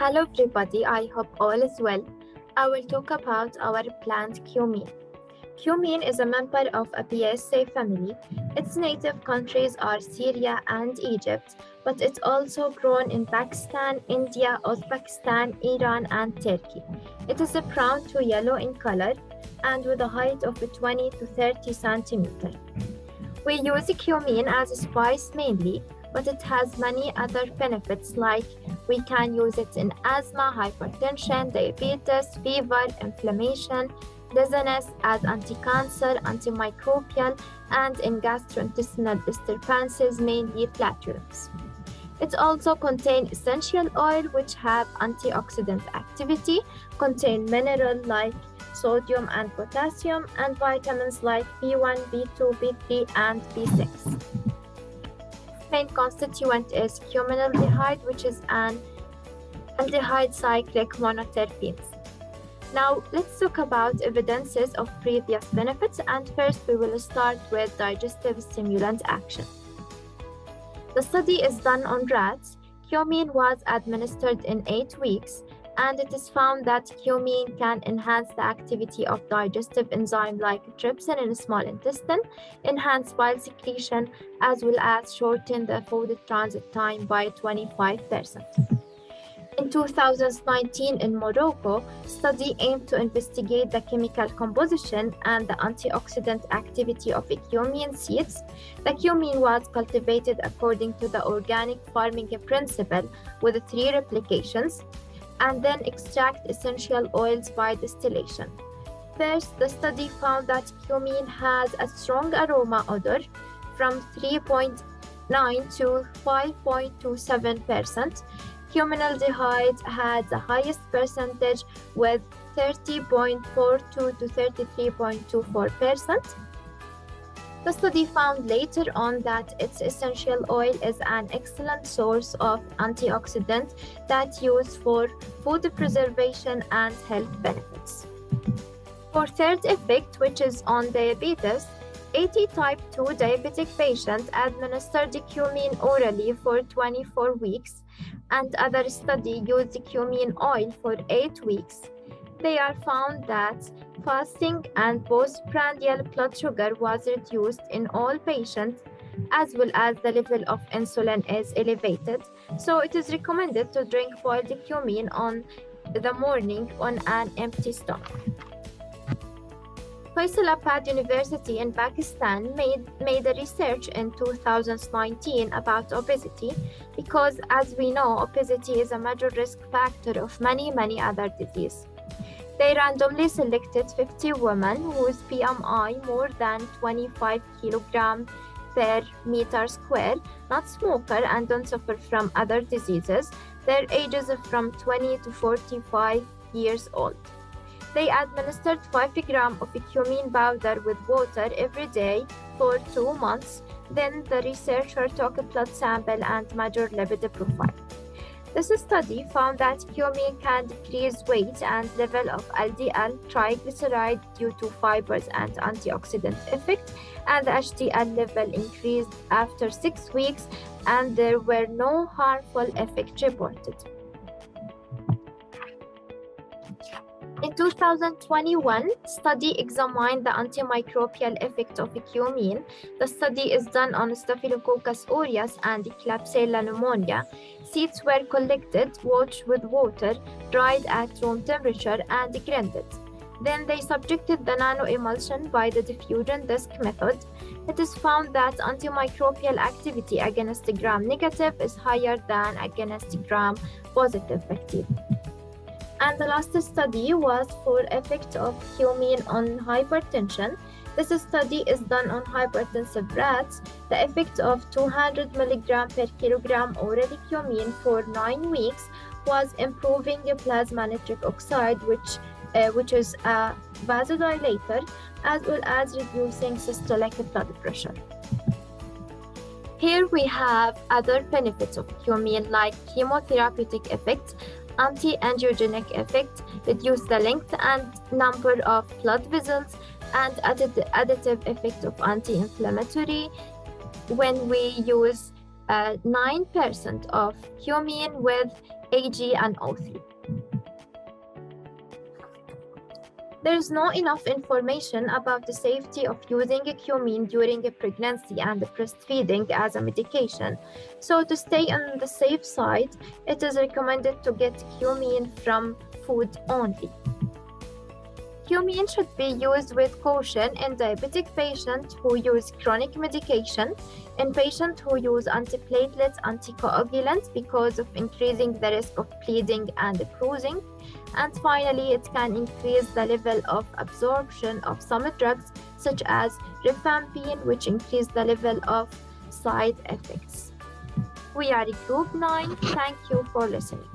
Hello everybody, I hope all is well. I will talk about our plant cumin. Cumin is a member of Apiaceae family. Its native countries are Syria and Egypt, but it's also grown in Pakistan, India, Uzbekistan, Iran, and Turkey. It is brown to yellow in color and with a height of 20 to 30 centimeters. We use cumin as a spice mainly, but it has many other benefits like we can use it in asthma, hypertension, diabetes, fever, inflammation, dizziness, as anti-cancer, antimicrobial, and in gastrointestinal disturbances, mainly flatulence. It also contains essential oil which have antioxidant activity, contain minerals like sodium and potassium, and vitamins like B1, B2, B3, and B6. Main constituent is cuminaldehyde, which is an aldehyde cyclic monoterpenes. Now, let's talk about evidences of previous benefits, and first we will start with digestive stimulant action. The study is done on rats. Cumin was administered in 8 weeks, and it is found that cumin can enhance the activity of digestive enzymes like trypsin in the small intestine, enhance bile secretion, as well as shorten the food transit time by 25%. In 2019 in Morocco, study aimed to investigate the chemical composition and the antioxidant activity of cumin seeds. The cumin was cultivated according to the organic farming principle with 3 replications, and then extract essential oils by distillation. First, the study found that cumin has a strong aroma odor from 3.9 to 5.27%. Cuminaldehyde had the highest percentage with 30.42 to 33.24%. The study found later on that its essential oil is an excellent source of antioxidant that's used for food preservation and health benefits. For third effect, which is on diabetes, 80 type 2 diabetic patients administered cumin orally for 24 weeks, and other study used cumin oil for 8 weeks. They are found that fasting and postprandial blood sugar was reduced in all patients, as well as the level of insulin is elevated. So it is recommended to drink boiled cumin on the morning on an empty stomach. Faisalabad University in Pakistan made a research in 2019 about obesity because, as we know, obesity is a major risk factor of many other diseases. They randomly selected 50 women whose BMI more than 25 kg per meter square, not smoker and don't suffer from other diseases. Their ages are from 20 to 45 years old. They administered 5 grams of cumin powder with water every day for 2 months. Then the researcher took a blood sample and measured lipid profile. This study found that cumin can decrease weight and level of LDL triglyceride due to fibers and antioxidant effect, and the HDL level increased after 6 weeks, and there were no harmful effects reported. In 2021, study examined the antimicrobial effect of cumin. The study is done on Staphylococcus aureus and Klebsiella pneumonia. Seeds were collected, washed with water, dried at room temperature, and grinded. Then they subjected the nanoemulsion by the diffusion disk method. It is found that antimicrobial activity against gram-negative is higher than against gram-positive bacteria. And the last study was for effect of cumin on hypertension. This study is done on hypertensive rats. The effect of 200 mg per kilogram oral cumin for 9 weeks was improving plasma nitric oxide, which is a vasodilator, as well as reducing systolic blood pressure. Here we have other benefits of cumin like chemotherapeutic effects, anti-angiogenic effect, reduce the length and number of blood vessels, and additive effect of anti-inflammatory when we use 9% of cumene with Ag and O3. There is not enough information about the safety of using cumene during a pregnancy and breastfeeding as a medication. So to stay on the safe side, it is recommended to get cumene from food only. Cumene should be used with caution in diabetic patients who use chronic medication, in patients who use antiplatelets, anticoagulants because of increasing the risk of bleeding and bruising. And finally, it can increase the level of absorption of some drugs such as rifampin, which increase the level of side effects. We are Group 9. Thank you for listening.